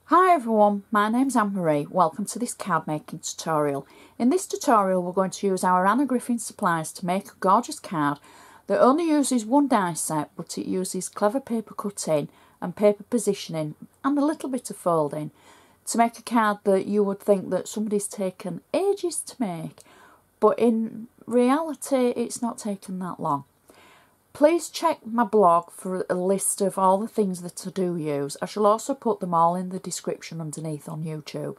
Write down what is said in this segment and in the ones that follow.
Hi everyone, my name's Anne-Marie. Welcome to this card making tutorial. In this tutorial we're going to use our Anna Griffin supplies to make a gorgeous card that only uses one die set, but it uses clever paper cutting and paper positioning and a little bit of folding to make a card that you would think that somebody's taken ages to make, but in reality it's not taken that long. Please check my blog for a list of all the things that I do use. I shall also put them all in the description underneath on YouTube.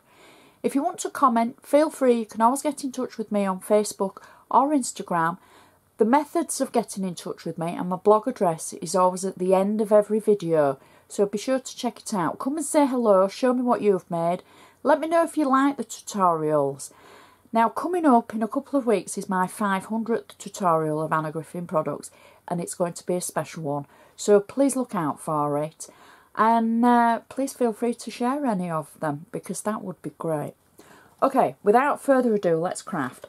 If you want to comment, feel free. You can always get in touch with me on Facebook or Instagram. The methods of getting in touch with me and my blog address is always at the end of every video, so be sure to check it out. Come and say hello, show me what you've made. Let me know if you like the tutorials. Now, coming up in a couple of weeks is my 500th tutorial of Anna Griffin products, and it's going to be a special one, so please look out for it, and please feel free to share any of them because that would be great. Okay, without further ado, let's craft.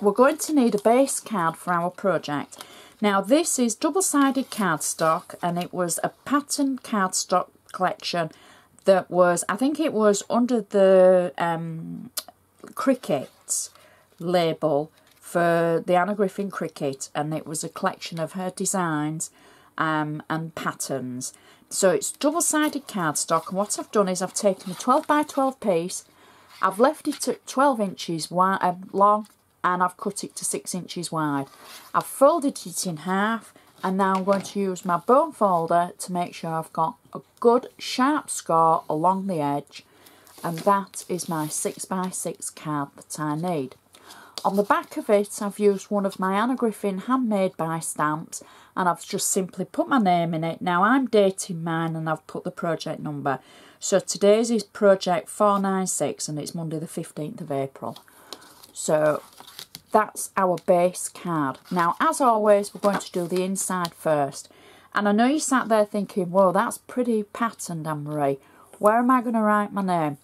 We're going to need a base card for our project. Now, this is double-sided cardstock, and it was a pattern cardstock collection that was, I think it was under the cricket label for the Anna Griffin cricket, and it was a collection of her designs and patterns. So it's double-sided cardstock, and what I've done is I've taken a 12 by 12 piece, I've left it at 12 inches wide, long, and I've cut it to 6 inches wide. I've folded it in half, and now I'm going to use my bone folder to make sure I've got a good sharp score along the edge, and that is my 6 by 6 card that I need. On the back of it, I've used one of my Anna Griffin handmade by stamps, and I've just simply put my name in it. Now, I'm dating mine and I've put the project number. So today's is project 496 and it's Monday the 15th of April. So that's our base card. Now, as always, we're going to do the inside first. And I know you sat there thinking, whoa, that's pretty patterned, Anne-Marie. Where am I going to write my name?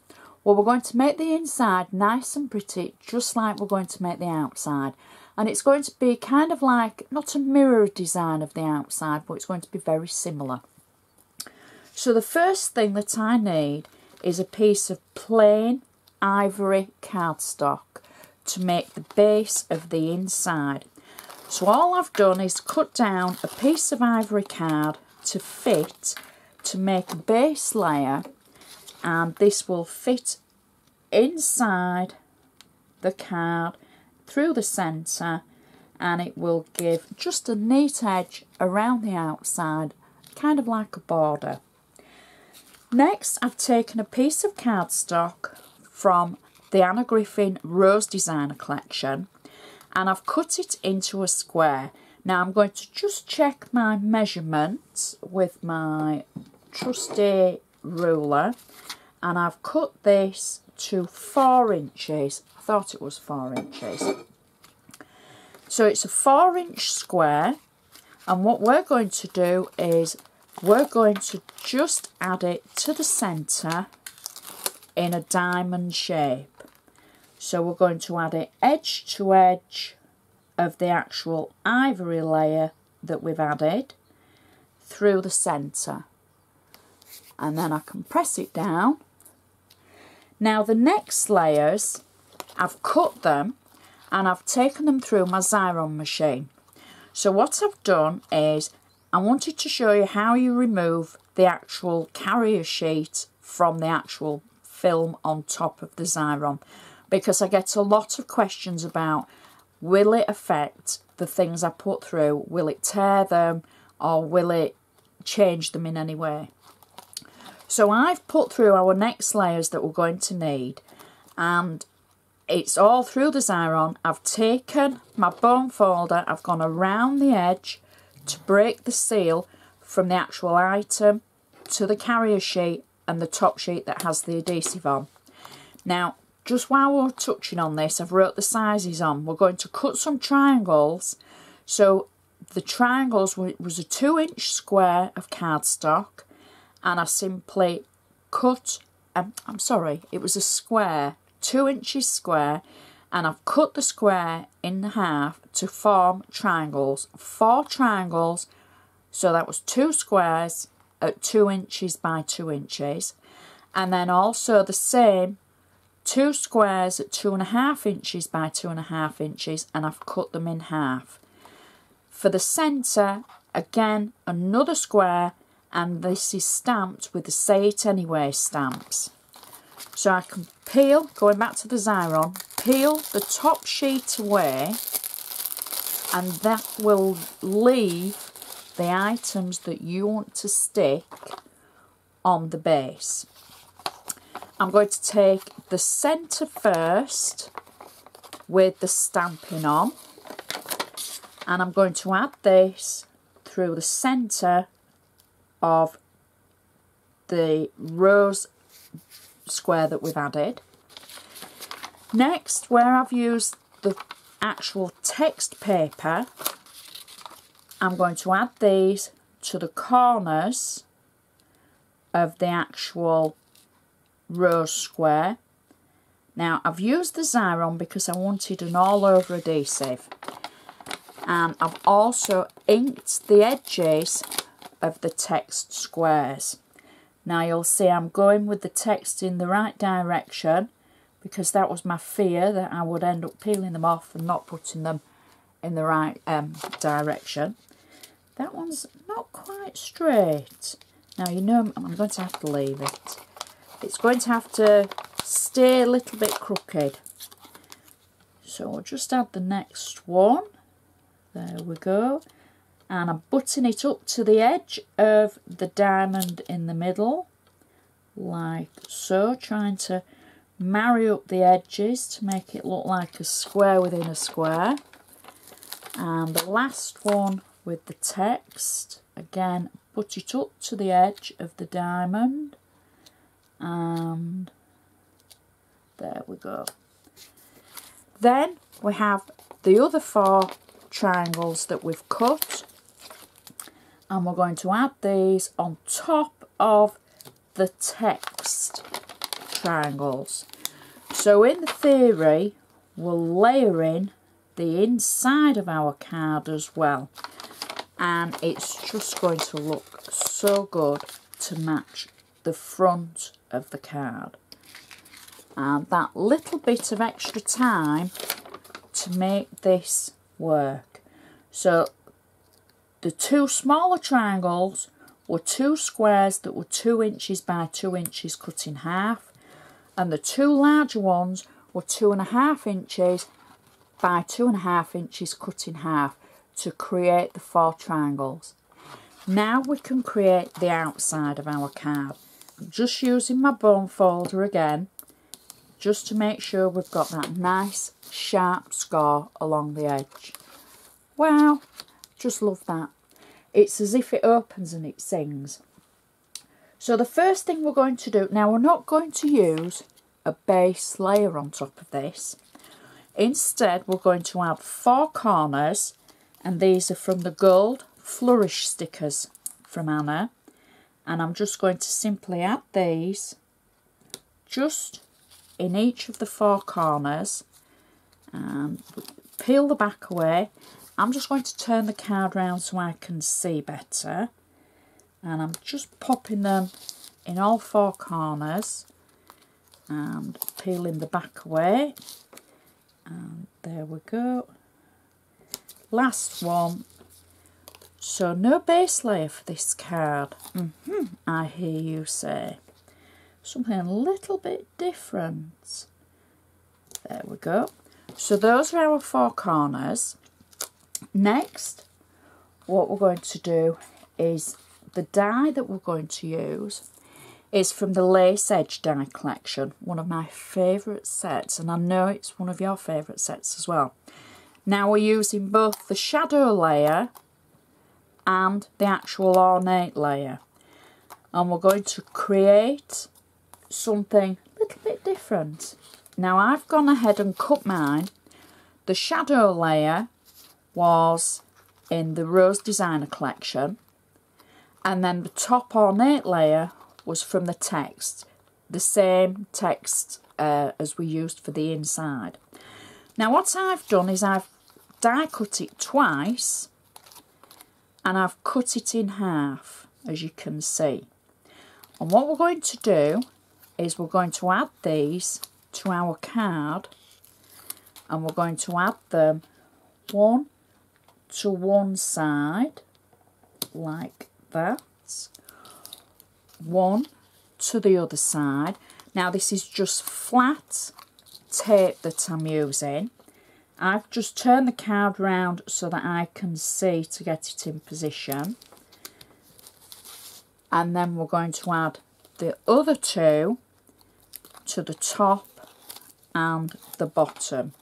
Well, we're going to make the inside nice and pretty, just like we're going to make the outside. And it's going to be kind of like, not a mirror design of the outside, but it's going to be very similar. So the first thing that I need is a piece of plain ivory cardstock to make the base of the inside. So all I've done is cut down a piece of ivory card to fit, to make a base layer, and this will fit inside the card through the centre, and it will give just a neat edge around the outside, kind of like a border. Next, I've taken a piece of cardstock from the Anna Griffin Rose Designer collection, and I've cut it into a square. Now I'm going to just check my measurements with my trusty ruler, and I've cut this to 4 inches. I thought it was 4 inches. So it's a 4-inch square, and what we're going to do is we're going to just add it to the centre in a diamond shape. So we're going to add it edge to edge of the actual ivory layer that we've added through the centre. And then I can press it down. Now the next layers, I've cut them and I've taken them through my Xyron machine. So what I've done is I wanted to show you how you remove the actual carrier sheet from the actual film on top of the Xyron, because I get a lot of questions about, will it affect the things I put through? Will it tear them, or will it change them in any way? So I've put through our next layers that we're going to need, and it's all through the Xyron. I've taken my bone folder, I've gone around the edge to break the seal from the actual item to the carrier sheet and the top sheet that has the adhesive on. Now, just while we're touching on this, I've wrote the sizes on. We're going to cut some triangles. So the triangles was a 2-inch square of cardstock, and I simply cut, I'm sorry, it was a square, 2 inches square, and I've cut the square in half to form triangles, 4 triangles, so that was 2 squares at 2 inches by 2 inches, And then also the same, 2 squares at 2.5 inches by 2.5 inches, and I've cut them in half. For the centre, again, another square, and this is stamped with the Say It Anyway stamps. So I can peel, going back to the Xyron, peel the top sheet away, and that will leave the items that you want to stick on the base. I'm going to take the centre first with the stamping on, and I'm going to add this through the centre of the rose square that we've added. Next, where I've used the actual text paper, I'm going to add these to the corners of the actual rose square. Now, I've used the Xyron because I wanted an all-over adhesive, and I've also inked the edges of the text squares. Now you'll see I'm going with the text in the right direction, because that was my fear, that I would end up peeling them off and not putting them in the right direction. That one's not quite straight. Now you know I'm going to have to leave it. It's going to have to stay a little bit crooked. So we'll just add the next one. There we go. And I'm butting it up to the edge of the diamond in the middle, like so, trying to marry up the edges to make it look like a square within a square. And the last one with the text, again, put it up to the edge of the diamond, and there we go. Then we have the other 4 triangles that we've cut, and we're going to add these on top of the text triangles. So in theory, we'll layer in the inside of our card as well, and it's just going to look so good to match the front of the card. And that little bit of extra time to make this work. So the 2 smaller triangles were 2 squares that were 2 inches by 2 inches cut in half, and the 2 larger ones were 2.5 inches by 2.5 inches cut in half to create the 4 triangles. Now we can create the outside of our card. I'm just using my bone folder again, just to make sure we've got that nice sharp score along the edge. Wow, just love that. It's as if it opens and it sings. So the first thing we're going to do, now we're not going to use a base layer on top of this. Instead, we're going to add 4 corners, and these are from the gold Flourish stickers from Anna. And I'm just going to simply add these just in each of the 4 corners, and peel the back away. I'm just going to turn the card round so I can see better, and I'm just popping them in all 4 corners and peeling the back away, and there we go. Last one. So no base layer for this card. I hear you say. Something a little bit different. There we go. So those are our 4 corners. Next, what we're going to do is the die that we're going to use is from the Lace Edge die collection, one of my favourite sets, and I know it's one of your favourite sets as well. Now we're using both the shadow layer and the actual ornate layer, and we're going to create something a little bit different. Now I've gone ahead and cut mine. The shadow layer was in the Rose Designer collection, and then the top ornate layer was from the text, the same text as we used for the inside. Now what I've done is I've die cut it twice, and I've cut it in half, as you can see. And what we're going to do is we're going to add these to our card, and we're going to add them one to one side like that, one to the other side. Now this is just flat tape that I'm using. I've just turned the card round so that I can see to get it in position, and then we're going to add the other two to the top and the bottom.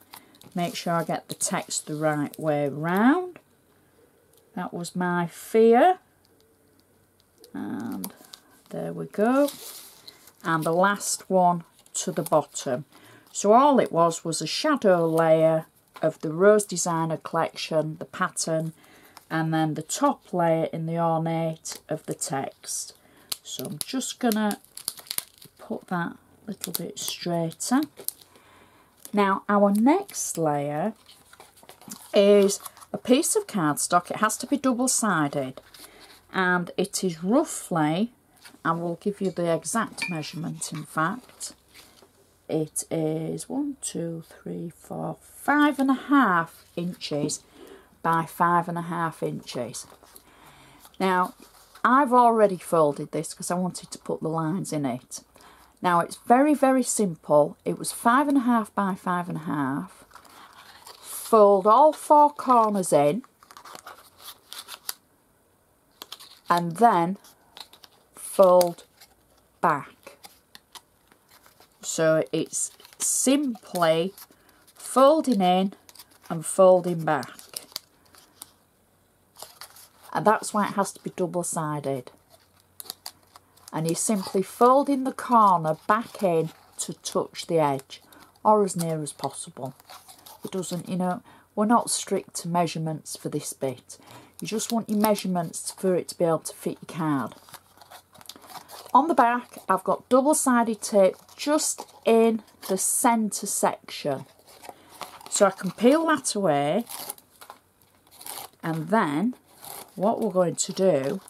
Make sure I get the text the right way round. That was my fear. And there we go. And the last one to the bottom. So all it was a shadow layer of the Rose Designer collection, the pattern, and then the top layer in the ornate of the text. So I'm just gonna put that a little bit straighter. Now our next layer is a piece of cardstock. It has to be double-sided, and it is roughly, I will give you the exact measurement in fact, it is 5.5 inches by 5.5 inches. Now I've already folded this because I wanted to put the lines in it. Now it's very, very simple. It was 5.5 by 5.5. Fold all four corners in, and then fold back. So it's simply folding in and folding back. And that's why it has to be double-sided. And you're simply folding the corner back in to touch the edge, or as near as possible. It doesn't, you know, we're not strict to measurements for this bit. You just want your measurements for it to be able to fit your card. On the back, I've got double-sided tape just in the centre section. So I can peel that away, and then what we're going to do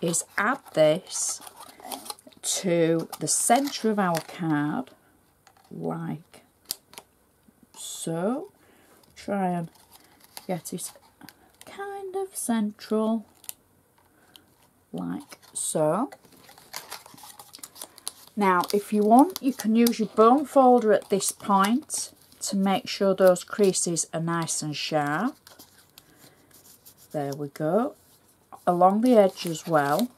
is add this to the centre of our card, like so. Try and get it kind of central, like so. Now if you want, you can use your bone folder at this point to make sure those creases are nice and sharp. There we go. Along the edge as well,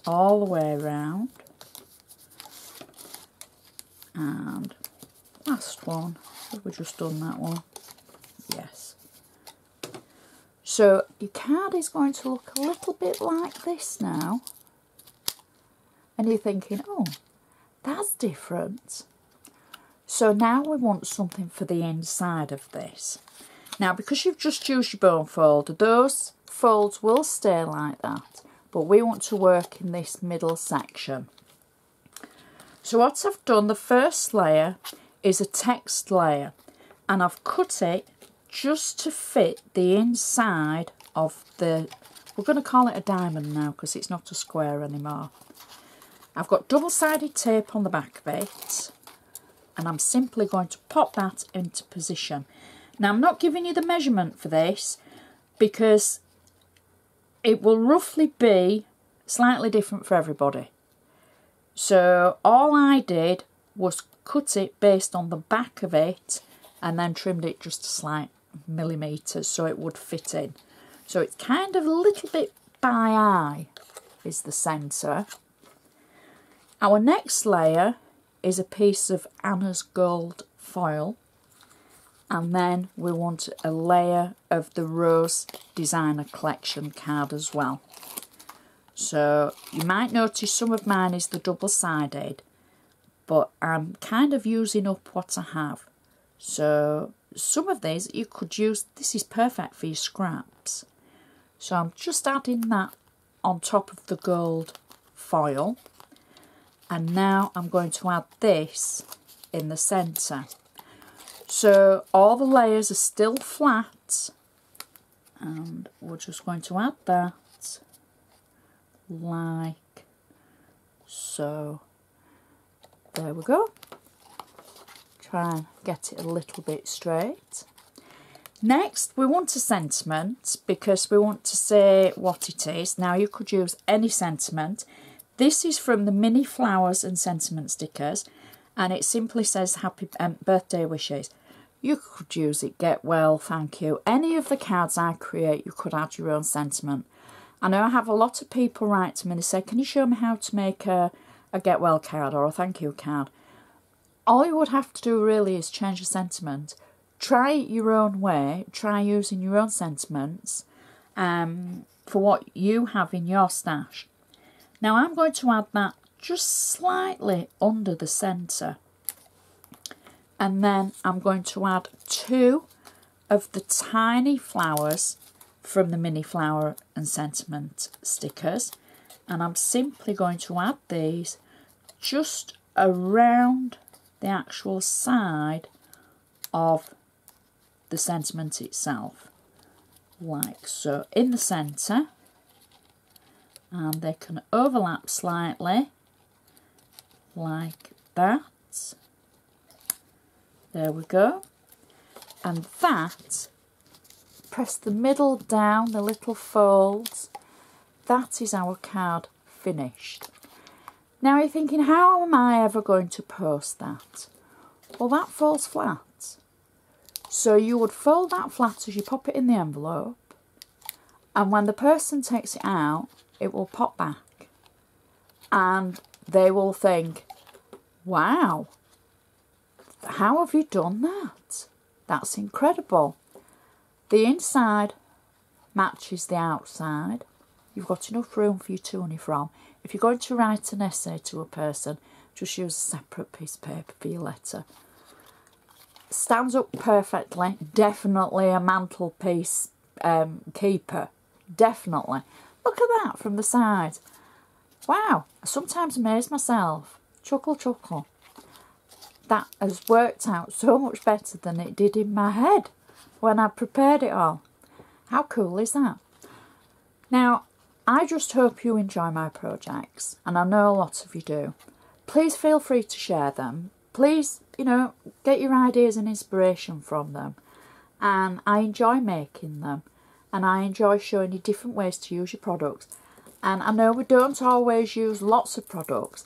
all the way around. And last one, have we just done that one? Yes. So your card is going to look a little bit like this now, and you're thinking, oh, that's different. So now we want something for the inside of this. Now, because you've just used your bone folder, those folds will stay like that, but we want to work in this middle section. So what I've done, the first layer is a text layer, and I've cut it just to fit the inside of the, we're going to call it a diamond now because it's not a square anymore. I've got double-sided tape on the back of it, and I'm simply going to pop that into position. Now, I'm not giving you the measurement for this because it will roughly be slightly different for everybody. So all I did was cut it based on the back of it and then trimmed it just a slight millimetre so it would fit in. So it's kind of a little bit by eye is the centre. Our next layer is a piece of Anna's gold foil. And then we want a layer of the Rose Designer Collection card as well. So you might notice some of mine is the double-sided, but I'm kind of using up what I have. So some of these you could use, this is perfect for your scraps. So I'm just adding that on top of the gold foil. And now I'm going to add this in the centre. So all the layers are still flat, and we're just going to add that like So there we go. Try and get it a little bit straight. Next, we want a sentiment because we want to say what it is. Now, you could use any sentiment. This is from the mini flowers and sentiment stickers, and it simply says happy birthday wishes. You could use it, get well, thank you. Any of the cards I create, you could add your own sentiment. I know I have a lot of people write to me and they say, can you show me how to make a get well card or a thank you card? All you would have to do really is change the sentiment. Try it your own way. Try using your own sentiments for what you have in your stash. Now I'm going to add that just slightly under the centre. And then I'm going to add 2 of the tiny flowers from the mini flower and sentiment stickers. And I'm simply going to add these just around the actual side of the sentiment itself, like so, in the centre, and they can overlap slightly like that. There we go. And that, press the middle down, the little folds, that is our card finished. Now you're thinking, how am I ever going to post that? Well, that folds flat. So you would fold that flat as you pop it in the envelope, and when the person takes it out, it will pop back. And they will think, wow, how have you done that? That's incredible. The inside matches the outside. You've got enough room for your toony from. If you're going to write an essay to a person, just use a separate piece of paper for your letter. Stands up perfectly. Definitely a mantelpiece keeper. Definitely. Look at that from the side. Wow, I sometimes amaze myself. Chuckle, chuckle. That has worked out so much better than it did in my head when I prepared it all. How cool is that? Now, I just hope you enjoy my projects, and I know a lot of you do. Please feel free to share them. Please, get your ideas and inspiration from them. And I enjoy making them, and I enjoy showing you different ways to use your products. And I know we don't always use lots of products,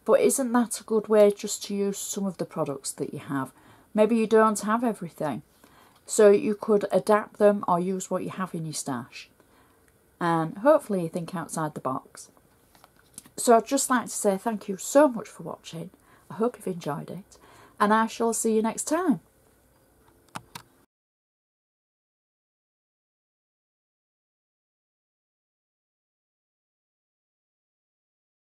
but isn't that a good way just to use some of the products that you have? Maybe you don't have everything, so you could adapt them or use what you have in your stash. And hopefully you think outside the box. So I'd just like to say thank you so much for watching. I hope you've enjoyed it, and I shall see you next time.